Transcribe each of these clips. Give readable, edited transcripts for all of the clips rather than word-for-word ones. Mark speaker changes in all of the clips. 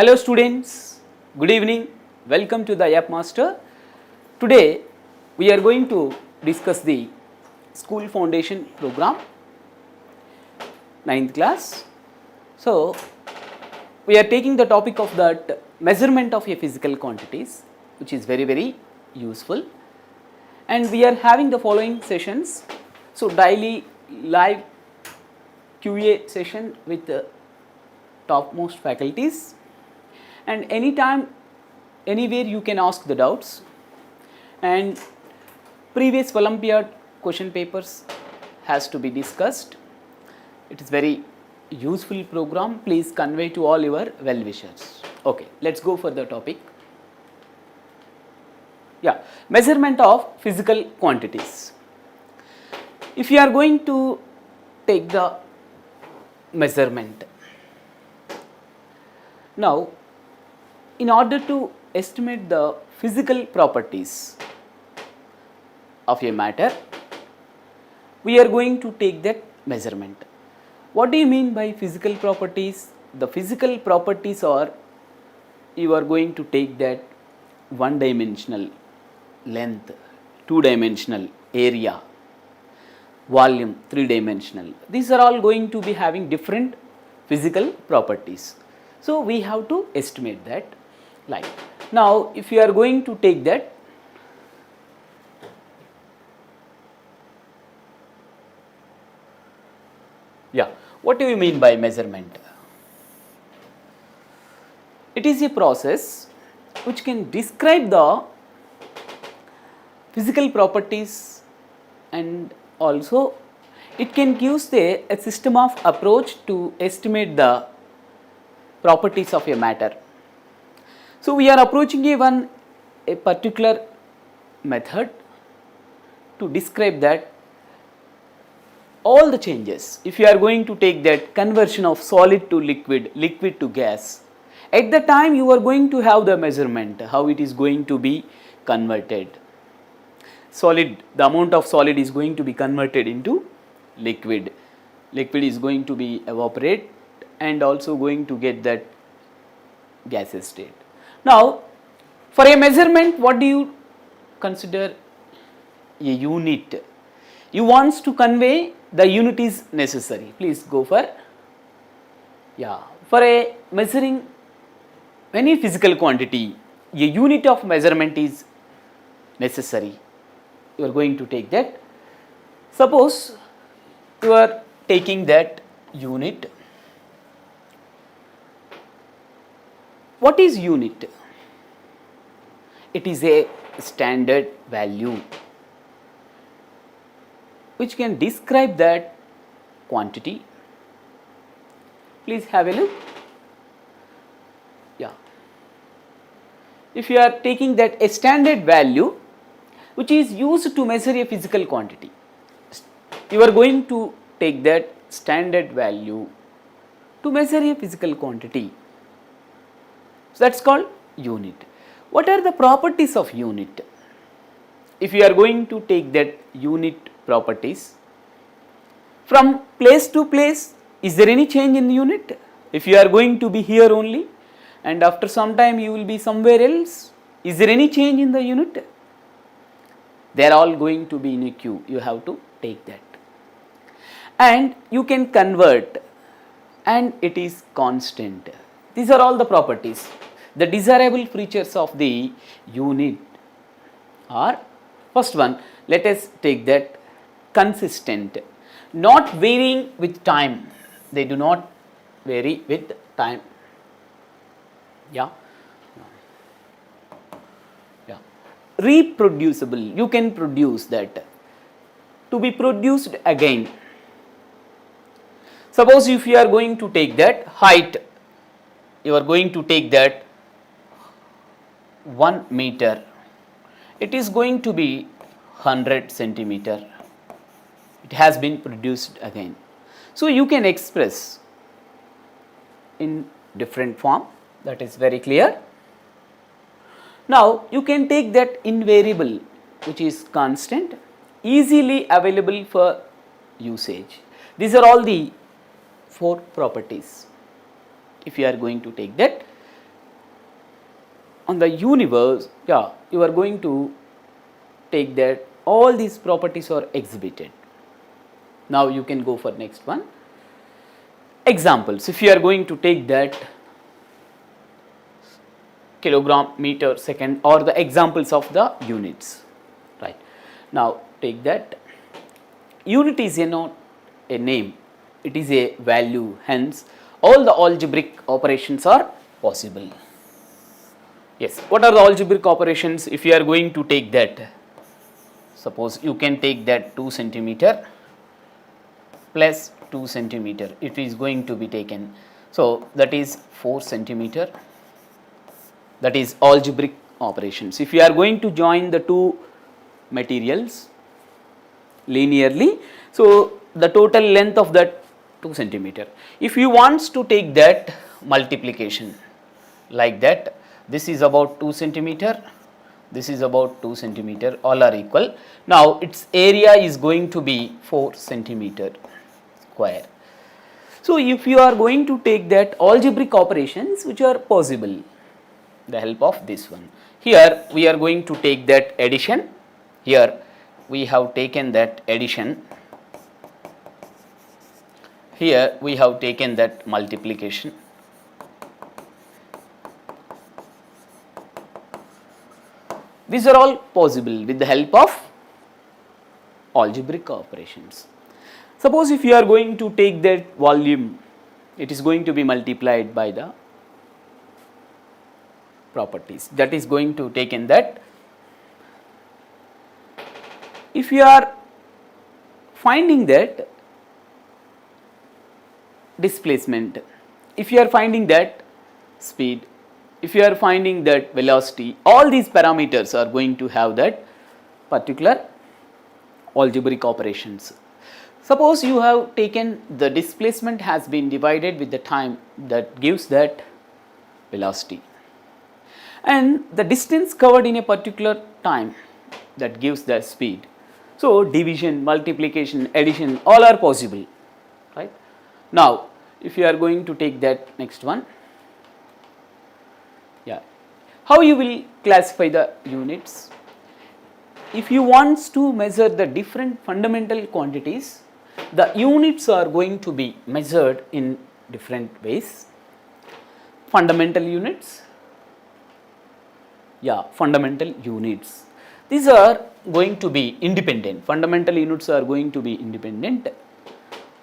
Speaker 1: Hello students, good evening, welcome to the Yupp Master. Today we are going to discuss the School Foundation program, 9th class. So we are taking the topic of that measurement of a physical quantities, which is very useful, and we are having the following sessions. So daily live QA session with the topmost faculties, and anytime anywhere you can ask the doubts, and previous Olympiad question papers has to be discussed. It is very useful program. Please convey to all your well wishers. Okay, let's go for the topic. Yeah, measurement of physical quantities. If you are going to take the measurement, now in order to estimate the physical properties of a matter, we are going to take that measurement. What do you mean by physical properties? The physical properties are, you are going to take that one dimensional length, two dimensional area, volume, three dimensional. These are all going to be having different physical properties. So we have to estimate that. Like now, if you are going to take that, what do you mean by measurement? It is a process which can describe the physical properties, and also it can give a system of approach to estimate the properties of a matter. So we are approaching a particular method to describe that all the changes. If you are going to take that conversion of solid to liquid, liquid to gas, at the time you are going to have the measurement, how it is going to be converted. Solid, the amount of solid is going to be converted into liquid. Liquid is going to be evaporate and also going to get that gaseous state. Now, for a measurement, what do you consider a unit? You want to convey the unit is necessary. Please go for, for a measuring any physical quantity, a unit of measurement is necessary. You are going to take that. Suppose you are taking that unit. What is unit? It is a standard value which can describe that quantity. Please have a look. If you are taking that a standard value which is used to measure a physical quantity, you are going to take that standard value to measure a physical quantity. So that's called unit. What are the properties of unit? If you are going to take that unit properties, from place to place, is there any change in the unit? If you are going to be here only and after some time you will be somewhere else, is there any change in the unit? They are all going to be in a queue. You have to take that. And you can convert, and it is constant. These are all the properties. The desirable features of the unit are, first one, let us take that consistent, not varying with time. They do not vary with time. Reproducible, you can produce that, to be produced again. Suppose if you are going to take that height, you are going to take that 1 meter, it is going to be 100 centimeter. It has been produced again. So you can express in different form, that is very clear. Now you can take that invariable, which is constant, easily available for usage. These are all the 4 properties. If you are going to take that on the universe, you are going to take that all these properties are exhibited. Now you can go for next one. Examples, if you are going to take that kilogram, meter, second, or the examples of the units, right. Now take that unit is not a name, it is a value, hence all the algebraic operations are possible. Yes, what are the algebraic operations? If you are going to take that, suppose you can take that 2 centimeter plus 2 centimeter, it is going to be taken, so that is 4 centimeter, that is algebraic operations. If you are going to join the two materials linearly, so the total length of that 2 centimeter. If you want to take that multiplication like that, this is about 2 centimeter, this is about 2 centimeter, all are equal. Now its area is going to be 4 centimeter square. So if you are going to take that algebraic operations which are possible, the help of this one. Here we are going to take that addition, here we have taken that addition, here we have taken that multiplication. These are all possible with the help of algebraic operations. Suppose if you are going to take that volume, it is going to be multiplied by the properties, that is going to take in that. If you are finding that displacement, if you are finding that speed, if you are finding that velocity, all these parameters are going to have that particular algebraic operations. Suppose you have taken the displacement has been divided with the time, that gives that velocity, and the distance covered in a particular time, that gives the speed. So division, multiplication, addition, all are possible, right. Now if you are going to take that next one, how you will classify the units? If you want to measure the different fundamental quantities, the units are going to be measured in different ways. Fundamental units, fundamental units, these are going to be independent, fundamental units are going to be independent.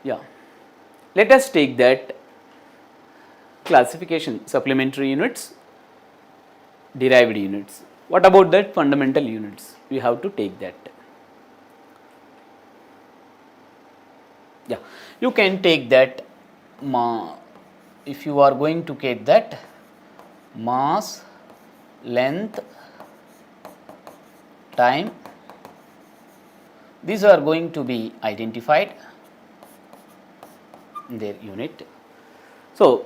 Speaker 1: Let us take that classification, supplementary units, derived units. What about that fundamental units? We have to take that. You can take that, if you are going to get that mass, length, time, these are going to be identified in their unit. So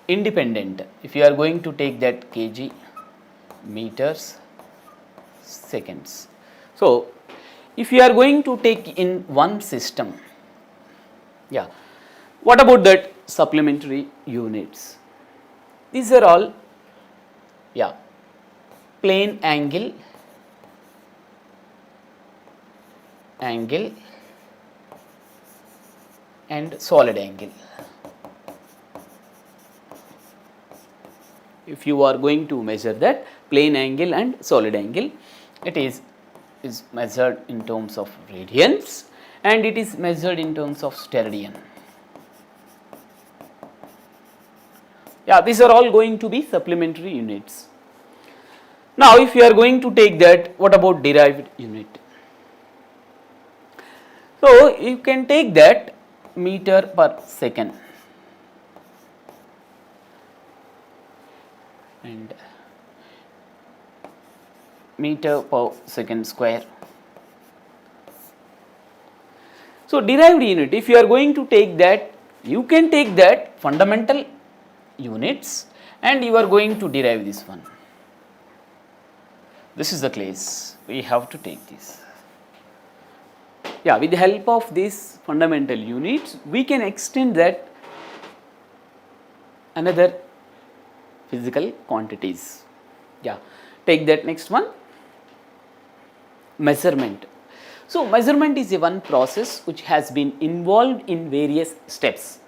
Speaker 1: independent, if you are going to take that kg, meters, seconds. So if you are going to take in one system, what about that supplementary units? These are all plane angle, and solid angle. If you are going to measure that plane angle and solid angle, it is measured in terms of radians and it is measured in terms of steradian. These are all going to be supplementary units. Now if you are going to take that, what about derived unit? So you can take that meter per second and meter per second square. So derived unit, if you are going to take that, you can take that fundamental units and you are going to derive this one. This is the case, we have to take this. With the help of these fundamental units, we can extend that another physical quantities. Yeah, take that next one, measurement. So measurement is a one process which has been involved in various steps.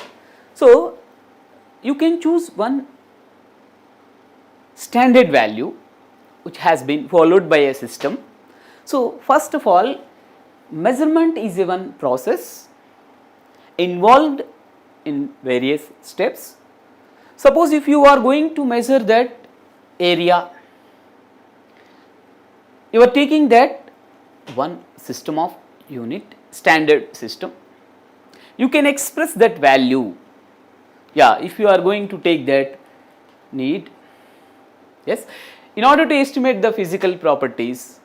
Speaker 1: So you can choose one standard value which has been followed by a system. So first of all, measurement is a one process involved in various steps. Suppose if you are going to measure that area, you are taking that one system of unit, standard system. You can express that value. Yeah, if you are going to take that need, yes, in order to estimate the physical properties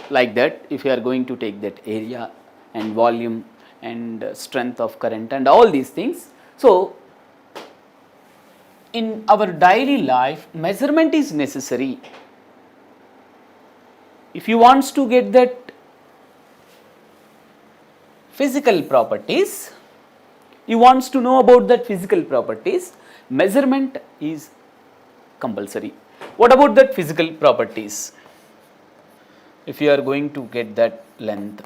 Speaker 1: like that, if you are going to take that area and volume and strength of current and all these things. So in our daily life, measurement is necessary. If you want to get that physical properties, you want to know about that physical properties, measurement is compulsory. What about that physical properties? If you are going to get that length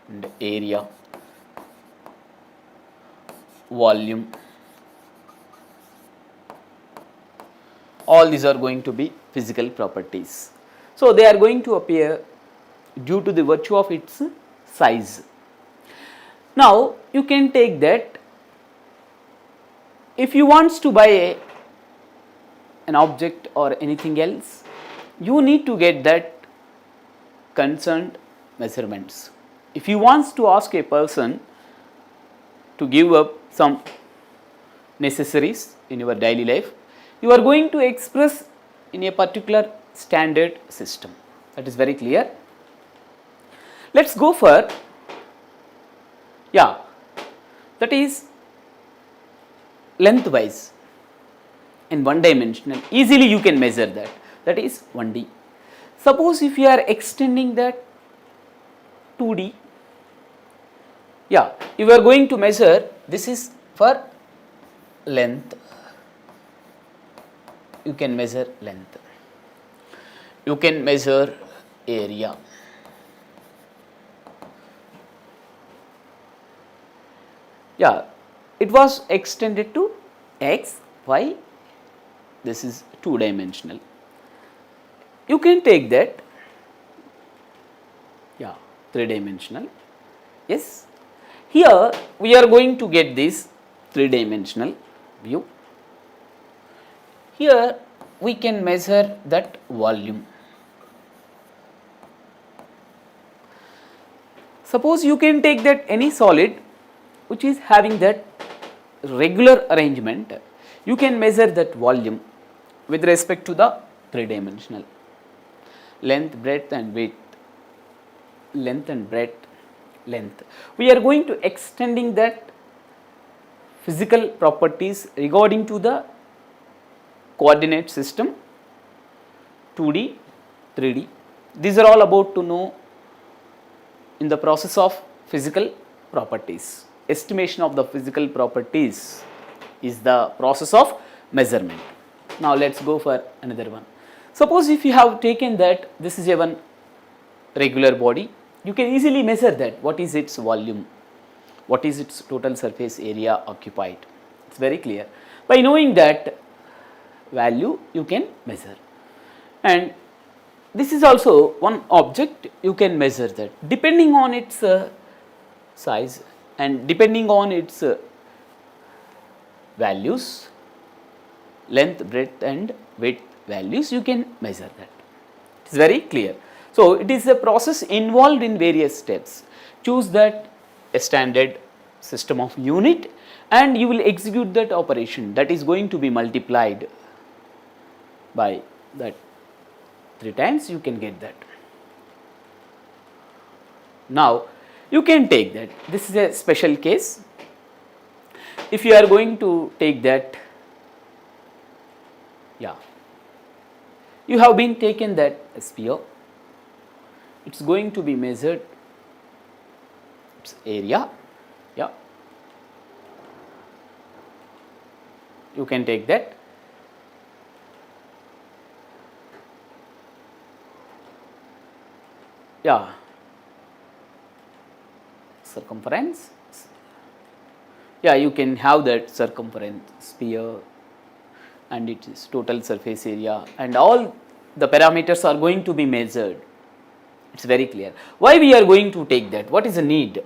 Speaker 1: and area, volume, all these are going to be physical properties. So they are going to appear due to the virtue of its size. Now you can take that, if you want to buy an object or anything else, you need to get that concerned measurements. If you want to ask a person to give up some necessaries in your daily life, you are going to express in a particular standard system. That is very clear. Let's go for, yeah, that is lengthwise in one dimensional. Easily you can measure that. That is 1D. Suppose if you are extending that 2D, yeah, you are going to measure, this is for length, you can measure length, you can measure area, yeah, it was extended to x, y, this is 2-dimensional. You can take that, yeah, 3-dimensional. Yes, here we are going to get this 3-dimensional view. Here we can measure that volume. Suppose you can take that any solid which is having that regular arrangement, you can measure that volume with respect to the 3-dimensional. Length, breadth and width, length and breadth, length. We are going to extending that physical properties regarding to the coordinate system, 2D, 3D. These are all about to know in the process of physical properties. Estimation of the physical properties is the process of measurement. Now let's go for another one. Suppose if you have taken that this is a one regular body, you can easily measure that what is its volume, what is its total surface area occupied. It's very clear. By knowing that value you can measure, and this is also one object, you can measure that depending on its size and depending on its values, length, breadth and width values, you can measure that. It's very clear. So it is a process involved in various steps. Choose that a standard system of unit and you will execute that operation that is going to be multiplied by that 3 times, you can get that. Now you can take that, this is a special case. If you are going to take that, yeah, you have been taken that sphere, it's going to be measured its area, yeah, you can take that. yeah, circumference, yeah, you can have that circumference sphere and its total surface area and all the parameters are going to be measured. It's very clear. Why we are going to take that? What is the need?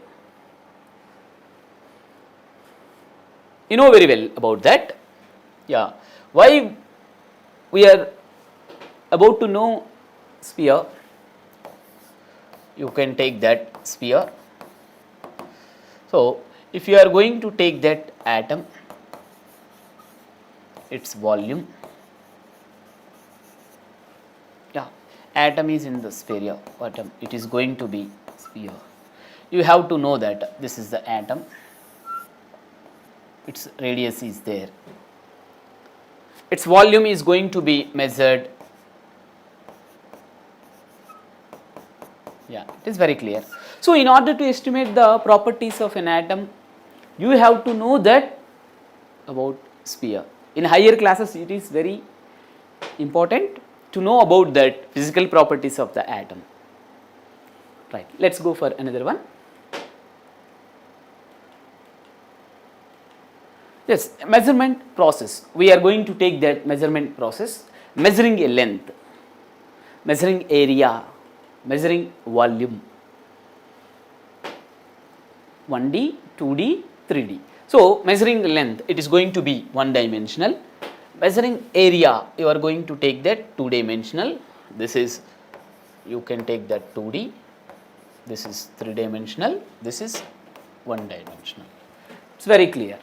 Speaker 1: You know very well about that. Yeah. Why we are about to know sphere? You can take that sphere. So, if you are going to take that atom, its volume, yeah, atom is in the sphere, atom, it is going to be sphere. You have to know that this is the atom, its radius is there, its volume is going to be measured. Yeah, it is very clear. So, in order to estimate the properties of an atom, you have to know that about sphere. In higher classes, it is very important to know about that physical properties of the atom. Right. Let us go for another one. Yes, measurement process. We are going to take that measurement process, measuring a length, measuring area, measuring volume, 1D, 2D, 3D. So, measuring length, it is going to be one dimensional. Measuring area, you are going to take that two dimensional. This is, you can take that 2D. This is 3 dimensional. This is 1 dimensional. It's very clear.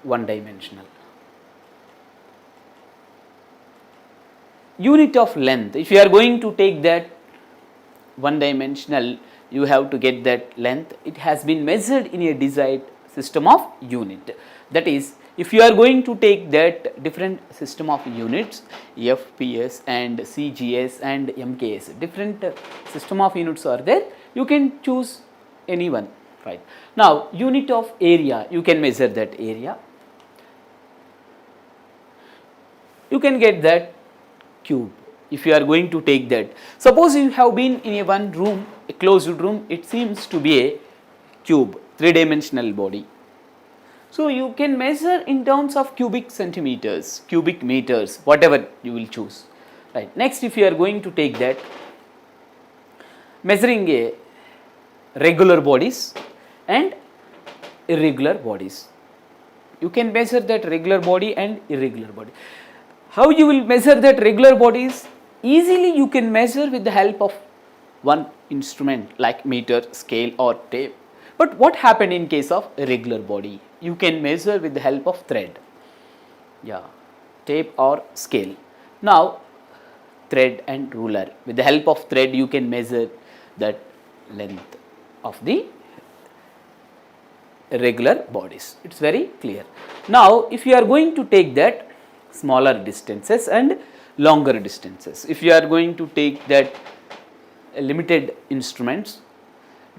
Speaker 1: 1 dimensional. Unit of length, if you are going to take that 1 dimensional, you have to get that length. It has been measured in a desired system of unit. That is, if you are going to take that different system of units, FPS and CGS and MKS, different system of units are there, you can choose any one. Right. Now, unit of area, you can measure that area. You can get that cube. If you are going to take that, suppose you have been in a one room, a closed room, it seems to be a cube, 3-dimensional body. So, you can measure in terms of cubic centimeters, cubic meters, whatever you will choose. Right. Next, if you are going to take that, measuring a regular bodies and irregular bodies. You can measure that regular body and irregular body. How you will measure that regular bodies? Easily you can measure with the help of one instrument like meter, scale or tape. But what happened in case of irregular body? You can measure with the help of thread, yeah, tape or scale. Now, thread and ruler. With the help of thread you can measure that length of the irregular bodies. It is very clear. Now, if you are going to take that smaller distances and longer distances, if you are going to take that limited instruments,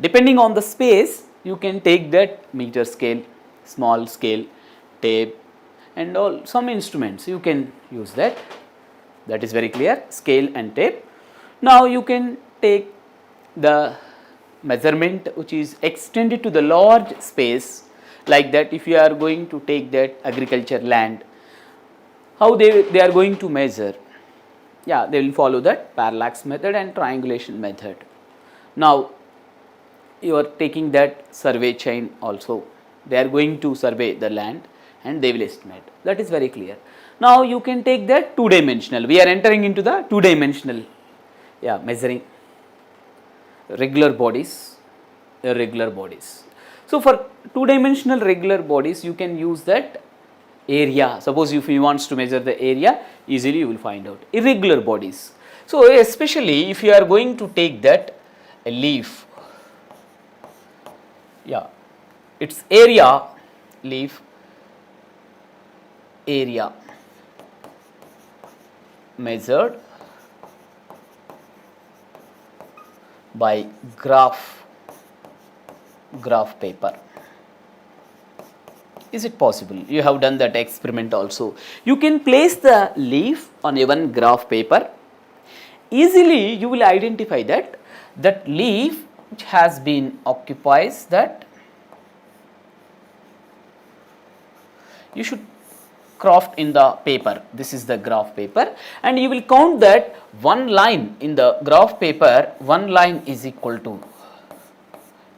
Speaker 1: depending on the space, you can take that meter scale, small scale, tape and all some instruments you can use that. That is very clear, scale and tape. Now, you can take the measurement which is extended to the large space, like that if you are going to take that agriculture land, how they are going to measure? Yeah, they will follow that parallax method and triangulation method. Now, you are taking that survey chain also, they are going to survey the land and they will estimate. That is very clear. Now, you can take that 2-dimensional, we are entering into the 2-dimensional, yeah, measuring regular bodies, irregular bodies. So, for 2-dimensional regular bodies, you can use that area. Suppose if you wants to measure the area, easily you will find out. Irregular bodies. So, especially if you are going to take that a leaf, yeah, its area, leaf area measured by graph paper. Is it possible? You have done that experiment also. You can place the leaf on a one graph paper easily you will identify that leaf which has been occupies that, you should craft in the paper. This is the graph paper, and you will count that one line in the graph paper, one line is equal to,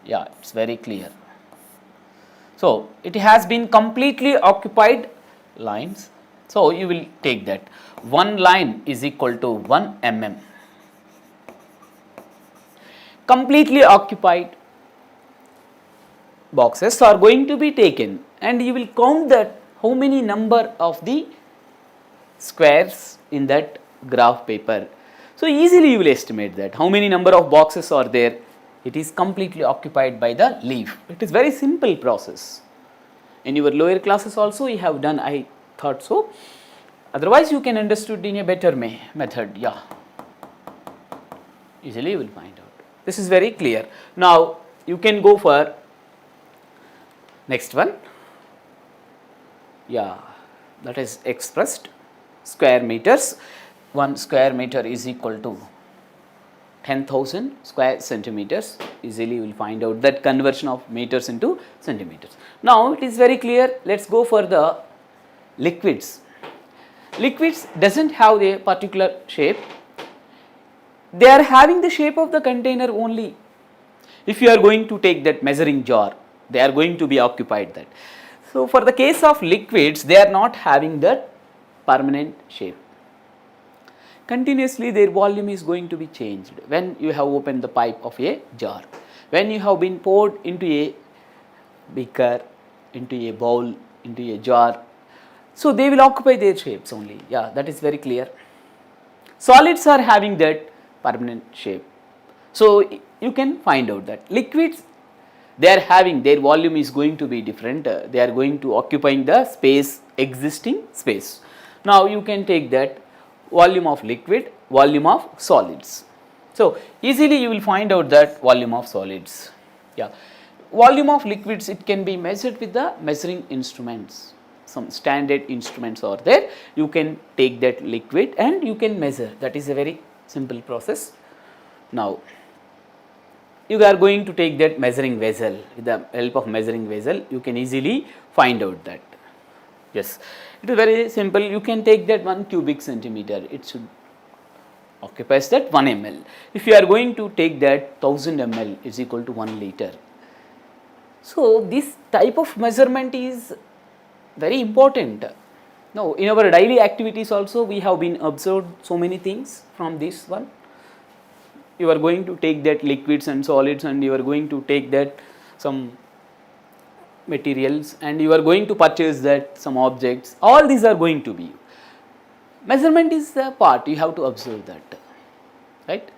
Speaker 1: yeah, it's very clear. So it has been completely occupied lines. So you will take that one line is equal to 1 mm. Completely occupied boxes are going to be taken, and you will count that how many number of the squares in that graph paper. So easily you will estimate that how many number of boxes are there. It is completely occupied by the leaf. It is very simple process. In your lower classes also you have done, I thought so. Otherwise you can understood in a better method. Yeah, easily you will find out. This is very clear. Now you can go for next one. Yeah, that is expressed square meters. 1 square meter is equal to 10,000 square centimeters. Easily you will find out that conversion of meters into centimeters. Now it is very clear. Let's go for the liquids. Liquids doesn't have a particular shape. They are having the shape of the container only. If you are going to take that measuring jar, they are going to be occupied that. So for the case of liquids, they are not having that permanent shape. Continuously their volume is going to be changed when you have opened the pipe of a jar, when you have been poured into a beaker, into a bowl, into a jar. So they will occupy their shapes only. Yeah, that is very clear. Solids are having that permanent shape. So you can find out that liquids, they are having their volume is going to be different. They are going to occupying the space, existing space. Now you can take that volume of liquid, volume of solids. So easily you will find out that volume of solids. Yeah, volume of liquids, it can be measured with the measuring instruments. Some standard instruments are there. You can take that liquid and you can measure. That is a very simple process. Now you are going to take that measuring vessel. With the help of measuring vessel, you can easily find out that. Yes, it is very simple. You can take that 1 cubic centimeter. It should occupies that 1 ml. If you are going to take that 1000 ml is equal to 1 liter. So this type of measurement is very important. Now in our daily activities also we have been observed so many things from this one. You are going to take that liquids and solids, and you are going to take that some materials, and you are going to purchase that some objects. All these are going to be. Measurement is the part, you have to observe that, right?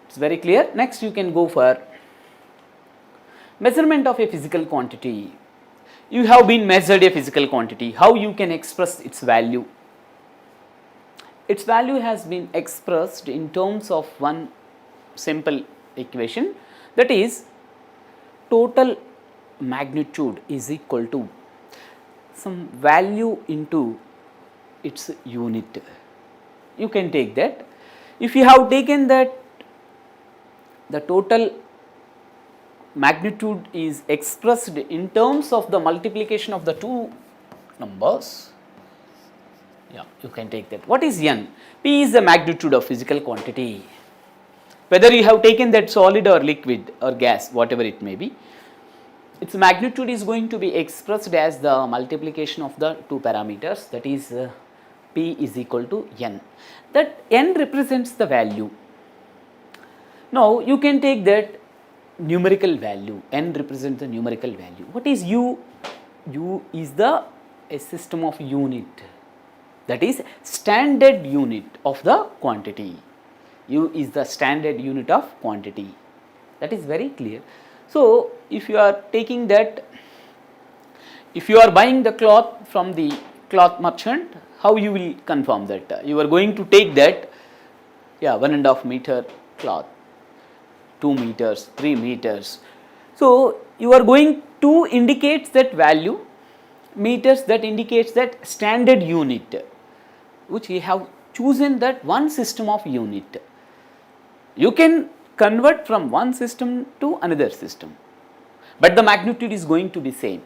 Speaker 1: It's very clear. Next you can go for measurement of a physical quantity. You have been measured a physical quantity. How you can express its value? Its value has been expressed in terms of one simple equation, that is total magnitude is equal to some value into its unit. You can take that. If you have taken that the total magnitude is expressed in terms of the multiplication of the two numbers, yeah, you can take that. What is N? P is the magnitude of physical quantity. Whether you have taken that solid or liquid or gas, whatever it may be, its magnitude is going to be expressed as the multiplication of the two parameters, that is P is equal to N. That N represents the value. Now you can take that numerical value. N represents the numerical value. What is U? U is a system of unit, that is standard unit of the quantity. U is the standard unit of quantity. That is very clear. So if you are taking that, if you are buying the cloth from the cloth merchant, how you will confirm that? You are going to take that, yeah, 1.5 meter cloth, 2 meters, 3 meters. So you are going to indicate that value, meters that indicates that standard unit, which we have chosen that one system of unit. You can convert from one system to another system, but the magnitude is going to be same.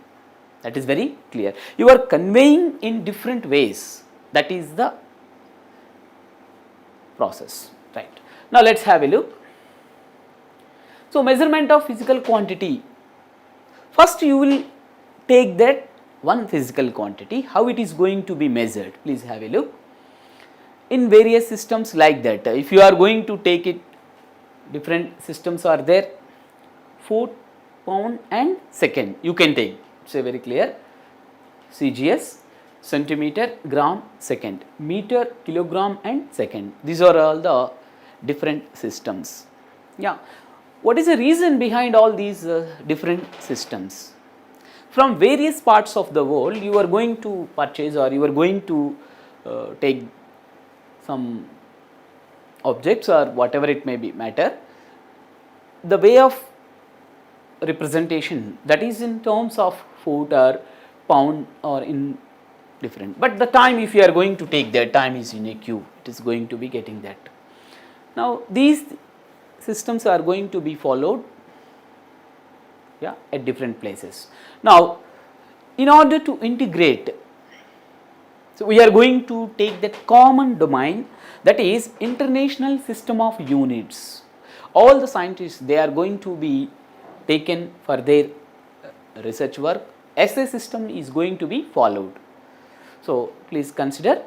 Speaker 1: That is very clear. You are conveying in different ways. That is the process, right? Now let us have a look. So measurement of physical quantity. First you will take that one physical quantity, how it is going to be measured. Please have a look. In various systems like that, if you are going to take it, different systems are there, foot, pound and second you can take. Say very clear, CGS, centimeter, gram, second, meter, kilogram and second. These are all the different systems. Yeah. What is the reason behind all these different systems? From various parts of the world you are going to purchase, or you are going to take some objects or whatever it may be matter. The way of representation, that is in terms of foot or pound or in different, but the time, if you are going to take that, time is in a queue, it is going to be getting that. Now these systems are going to be followed, yeah, at different places. Now in order to integrate, so we are going to take that common domain, that is international system of units. All the scientists, they are going to be taken for their research work. SI system is going to be followed. So please consider,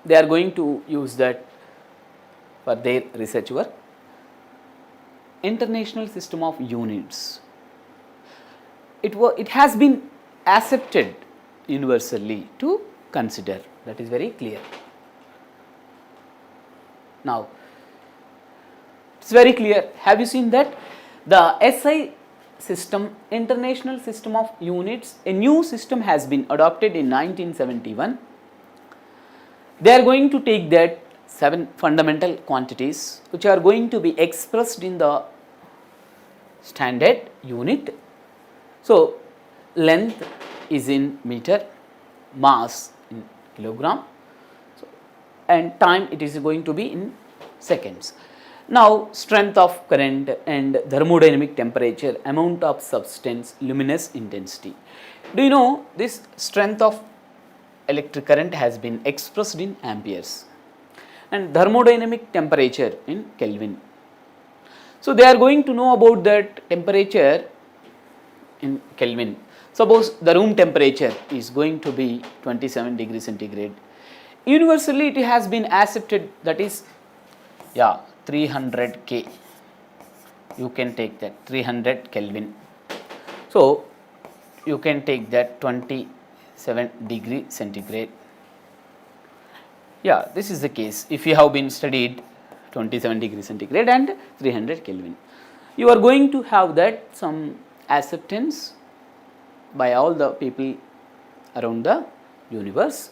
Speaker 1: they are going to use that for their research work. International system of units. It has been accepted universally to consider. That is very clear. Now it's very clear. Have you seen that the SI system, international system of units, a new system has been adopted in 1971. They are going to take that 7 fundamental quantities which are going to be expressed in the standard unit. So length is in meter, mass in kilogram, so, and time it is going to be in seconds. Now strength of current and thermodynamic temperature, amount of substance, luminous intensity. Do you know this strength of electric current has been expressed in amperes and thermodynamic temperature in Kelvin. So they are going to know about that temperature in Kelvin. Suppose the room temperature is going to be 27 degrees centigrade. Universally it has been accepted, that is 300 K. You can take that 300 Kelvin. So you can take that 27 degree centigrade. Yeah, this is the case. If you have been studied 27 degree centigrade and 300 Kelvin, you are going to have that some acceptance by all the people around the universe.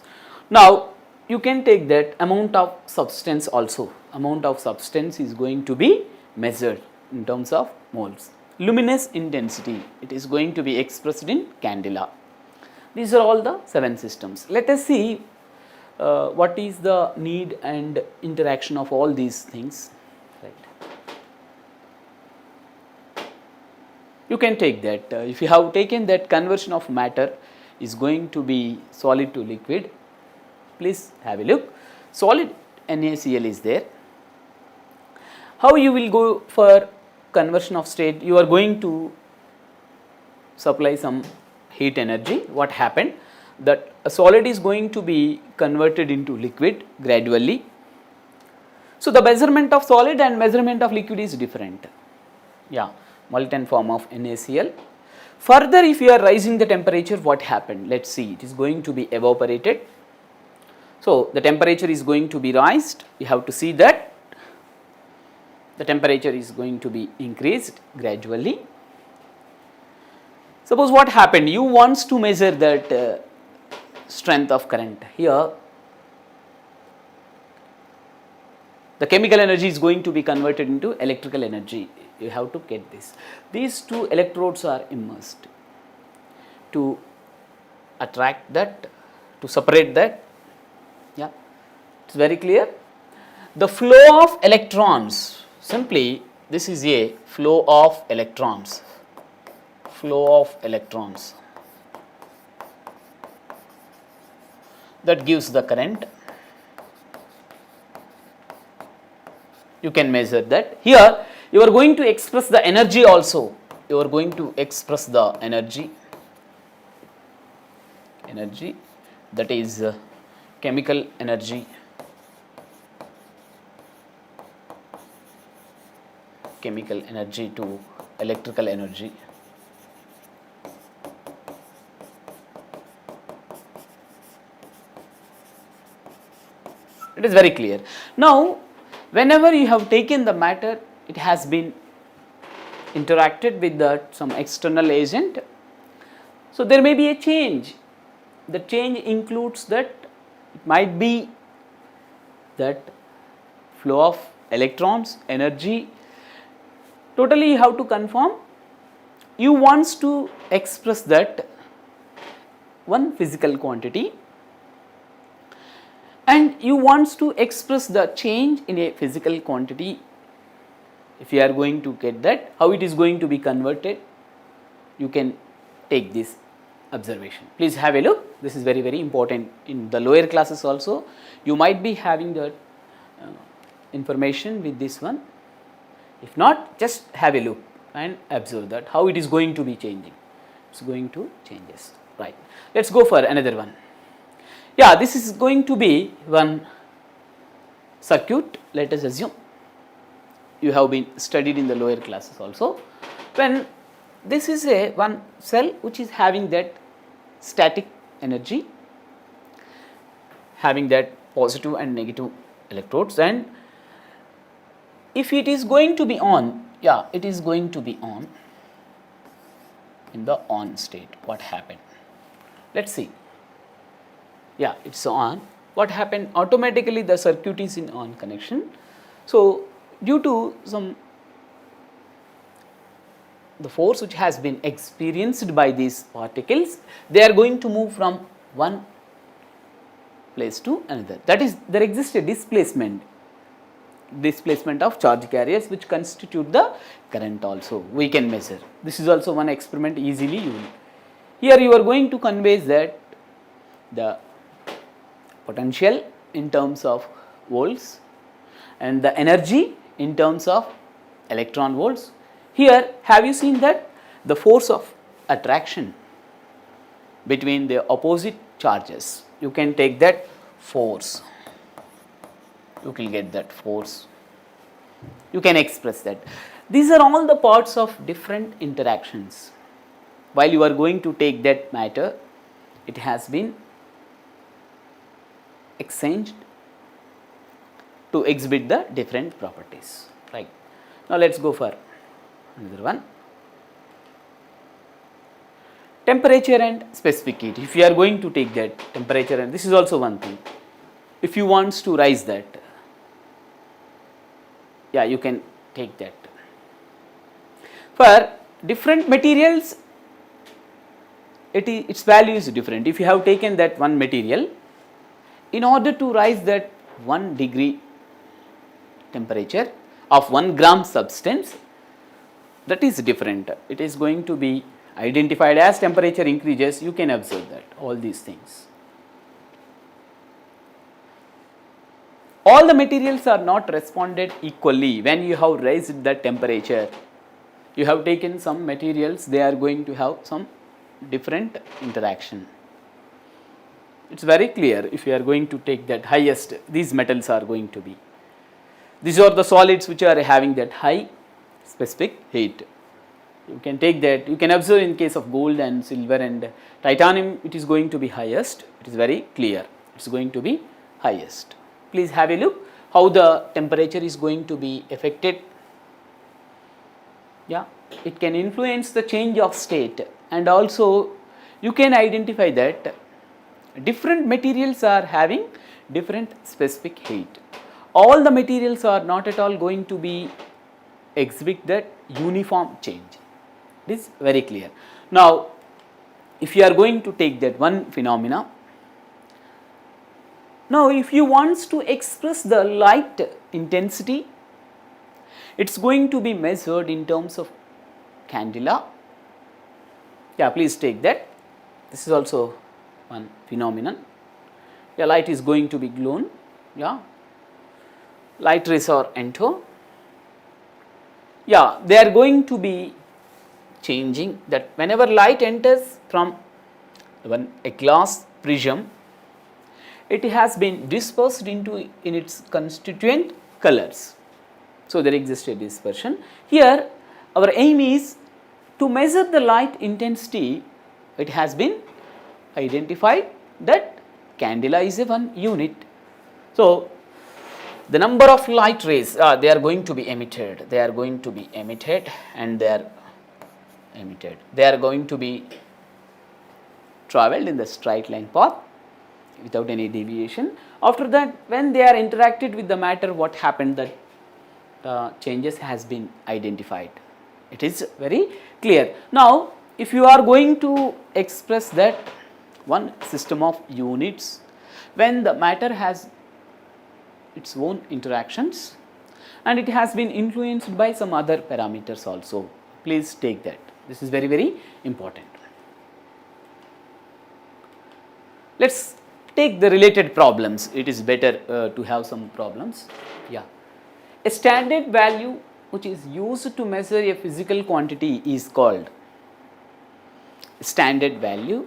Speaker 1: Now you can take that amount of substance also. Amount of substance is going to be measured in terms of moles. Luminous intensity, it is going to be expressed in candela. These are all the 7 systems. Let us see what is the need and interaction of all these things. Right. You can take that. If you have taken that conversion of matter is going to be solid to liquid, please have a look. Solid NaCl is there. How you will go for conversion of state? You are going to supply some heat energy. What happened? That a solid is going to be converted into liquid gradually. So the measurement of solid and measurement of liquid is different. Yeah, molten form of NaCl. Further, if you are raising the temperature, what happened? Let's see, it is going to be evaporated. So the temperature is going to be raised. You have to see that the temperature is going to be increased gradually. Suppose what happened? You want to measure that strength of current. Here the chemical energy is going to be converted into electrical energy. You have to get this. These 2 electrodes are immersed to attract that, to separate that. Yeah, it's very clear. The flow of electrons simply this is a flow of electrons, that gives the current. You can measure that. Here you are going to express the energy also. You are going to express the energy that is chemical energy, to electrical energy. It is very clear. Now, whenever you have taken the matter, it has been interacted with some external agent. So, there may be a change. The change includes that it might be that flow of electrons, energy. Totally you have to confirm. You want to express that one physical quantity, and you want to express the change in a physical quantity. If you are going to get that, how it is going to be converted, you can take this observation. Please have a look. This is very, very important. In the lower classes also, you might be having the information with this one. If not, just have a look and observe that how it is going to be changing. It's going to changes. Right. Let's go for another one. Yeah, this is going to be one circuit. Let us assume you have been studied in the lower classes also. When this is a one cell which is having that static energy, having that positive and negative electrodes, and if it is going to be on, yeah, it is going to be on in the on state. What happened? Let's see. Yeah, it's on. What happened? Automatically the circuit is in on connection. So, due to the force which has been experienced by these particles, they are going to move from one place to another. That is, there exists a displacement of charge carriers which constitute the current also. We can measure. This is also one experiment easily you will. Here you are going to convey that the potential in terms of volts and the energy in terms of electron volts. Here have you seen that the force of attraction between the opposite charges, you can take that force, you can get that force, you can express that. These are all the parts of different interactions. While you are going to take that matter, it has been exchanged to exhibit the different properties. Right. Now let's go for another one. Temperature and specific heat. If you are going to take that temperature, and this is also one thing. If you want to rise that, yeah, you can take that. For different materials, its value is different. If you have taken that one material, in order to rise that 1 degree temperature of 1 gram substance, that is different. It is going to be identified as temperature increases. You can observe that all these things. All the materials are not responded equally when you have raised the temperature. You have taken some materials, they are going to have some different interaction. It's very clear. If you are going to take that highest, these metals are going to be. These are the solids which are having that high specific heat. You can take that, you can observe in case of gold and silver and titanium, it is going to be highest. It is very clear. It is going to be highest. Please have a look how the temperature is going to be affected. Yeah, it can influence the change of state, and also you can identify that different materials are having different specific heat. All the materials are not at all going to be exhibit that uniform change. It is very clear. Now, if you are going to take that one phenomena, now if you want to express the light intensity, It's going to be measured in terms of candela. Yeah, please take that. This is also one phenomenon. Yeah, light is going to be glown. Yeah, light rays are enter. Yeah, they are going to be changing that whenever light enters from a glass prism, it has been dispersed into in its constituent colors. So, there exists a dispersion. Here our aim is to measure the light intensity. It has been identified that candela is a one unit. So, the number of light rays they are going to be emitted, they are going to be emitted and they are emitted. They are going to be travelled in the straight line path without any deviation. After that, when they are interacted with the matter, what happened, that the changes has been identified. It is very clear. Now, if you are going to express that one system of units when the matter has its own interactions and it has been influenced by some other parameters also, please take that. This is very, very important. Let us take the related problems. It is better to have some problems. Yeah. A standard value which is used to measure a physical quantity is called standard value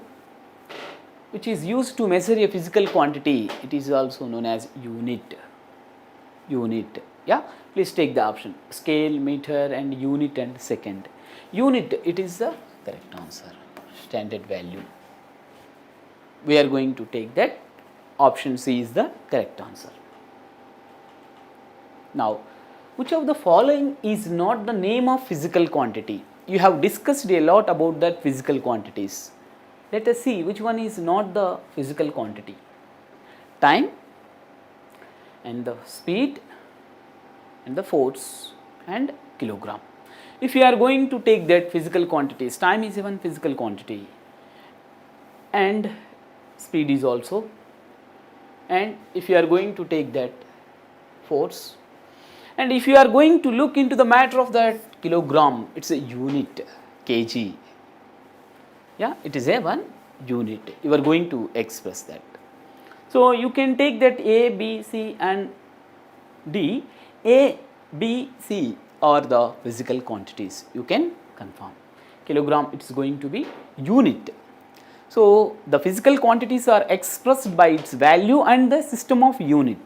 Speaker 1: which is used to measure a physical quantity. It is also known as unit. Unit. Yeah. Please take the option scale, meter and unit and second. Unit, it is the correct answer. Standard value. We are going to take that. Option C is the correct answer. Now, which of the following is not the name of physical quantity? You have discussed a lot about that physical quantities. Let us see which one is not the physical quantity. Time and the speed and the force and kilogram. If you are going to take that physical quantities, time is one physical quantity and speed is also, and if you are going to take that force, and if you are going to look into the matter of that kilogram, it is a unit, kg. Yeah, it is a one unit. You are going to express that. So, you can take that A, B, C and D. A, B, C are the physical quantities. You can confirm. Kilogram, it is going to be unit. So, the physical quantities are expressed by its value and the system of unit.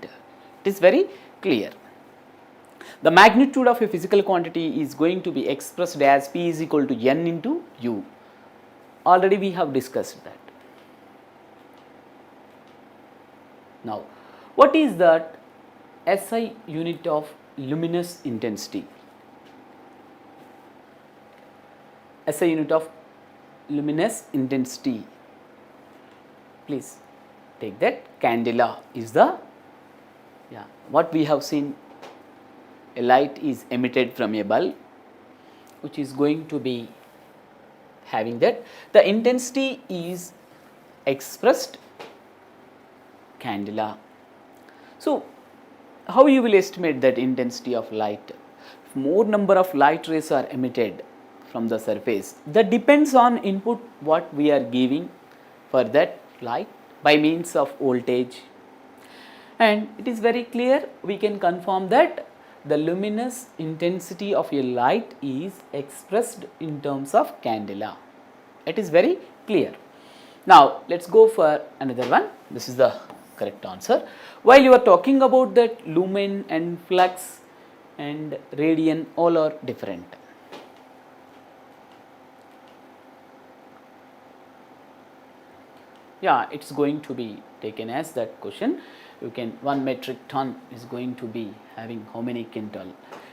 Speaker 1: It is very clear. The magnitude of a physical quantity is going to be expressed as P is equal to N into U. Already we have discussed that. Now, what is that SI unit of luminous intensity? SI unit of luminous intensity. Please take that. Candela is the, yeah, what we have seen, a light is emitted from a bulb which is going to be having that. The intensity is expressed candela. So, how you will estimate that intensity of light? If more number of light rays are emitted from the surface, that depends on input what we are giving for that light by means of voltage, and it is very clear, we can confirm that the luminous intensity of a light is expressed in terms of candela. It is very clear. Now, let us go for another one. This is the correct answer. While you are talking about that, lumen and flux and radian all are different. Yeah, it is going to be taken as that question. You can, 1 metric ton is going to be having how many quintal?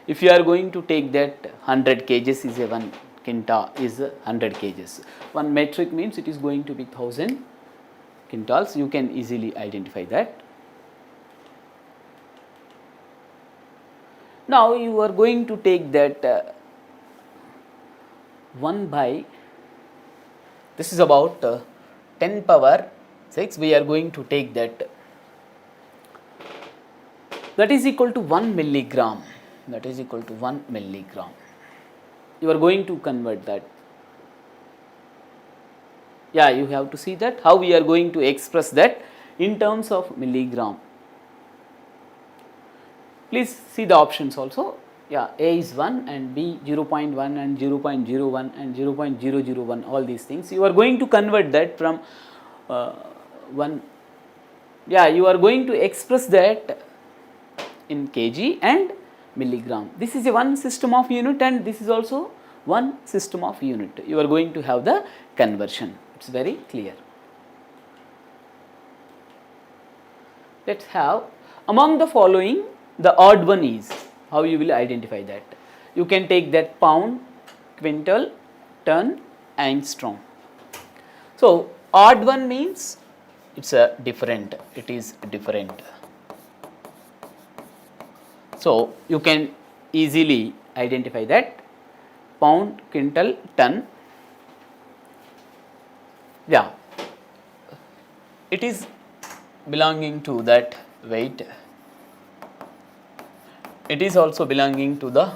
Speaker 1: If you are going to take that 100 kgs is a 1 quinta is 100 kgs. 1 metric means it is going to be 1000 quintals. You can easily identify that. Now, you are going to take that 1 by, this is about 10 power 6, we are going to take that is equal to 1 milligram. that is equal to 1 milligram. You are going to convert that. Yeah, you have to see that how we are going to express that in terms of milligram. Please see the options also. Yeah, A is 1 and B 0.1 and 0.01 and 0.001, all these things. You are going to convert that from 1. Yeah, you are going to express that in kg and milligram. This is a one system of unit and this is also one system of unit. You are going to have the conversion. It's very clear. Let's have among the following, the odd one is, how you will identify that? You can take that pound, quintal, ton, angstrom. So odd one means it's a different, it is different. So you can easily identify that pound, quintal, ton. Yeah, it is belonging to that weight. It is also belonging to the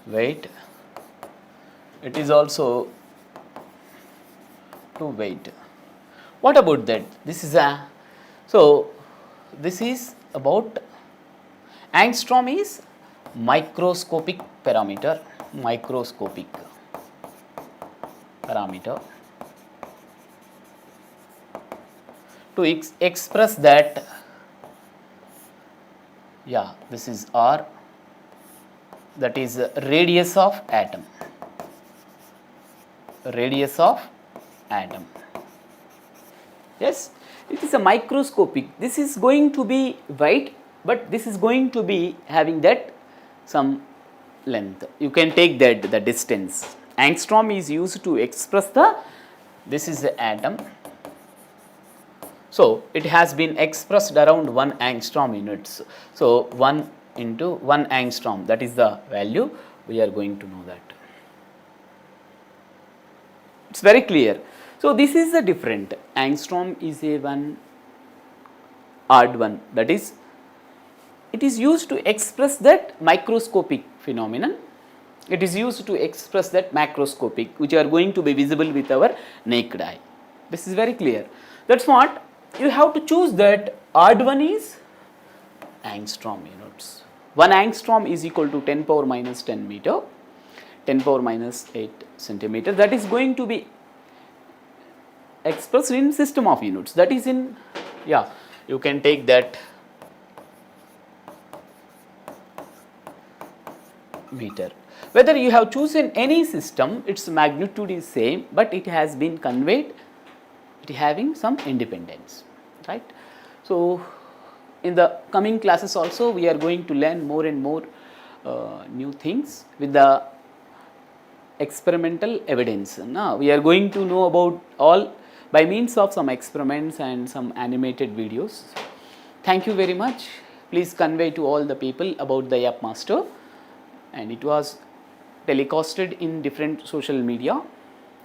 Speaker 1: weight. It is also to weight. What about that? This is a, so this is about angstrom is microscopic parameter, microscopic parameter. To express that, yeah, this is R, that is radius of atom, radius of atom. Yes, it is a microscopic. This is going to be wide, but this is going to be having that some length. You can take that the distance. Angstrom is used to express the, this is the atom. So it has been expressed around 1 angstrom units. So 1 into 1 angstrom, that is the value. We are going to know that. It's very clear. So this is the different. Angstrom is a one odd one, that is, it is used to express that microscopic phenomenon. It is used to express that macroscopic, which are going to be visible with our naked eye. This is very clear. That's what you have to choose, that odd one is angstrom units. 1 angstrom is equal to 10 power minus 10 meter, 10 power minus 8 centimeter. That is going to be expressed in system of units. That is in, yeah, you can take that meter. Whether you have chosen any system, its magnitude is same, but it has been conveyed, it having some independence, right? So in the coming classes also we are going to learn more and more new things with the experimental evidence. Now we are going to know about all by means of some experiments and some animated videos. Thank you very much. Please convey to all the people about the Yupp Master, and it was telecasted in different social media.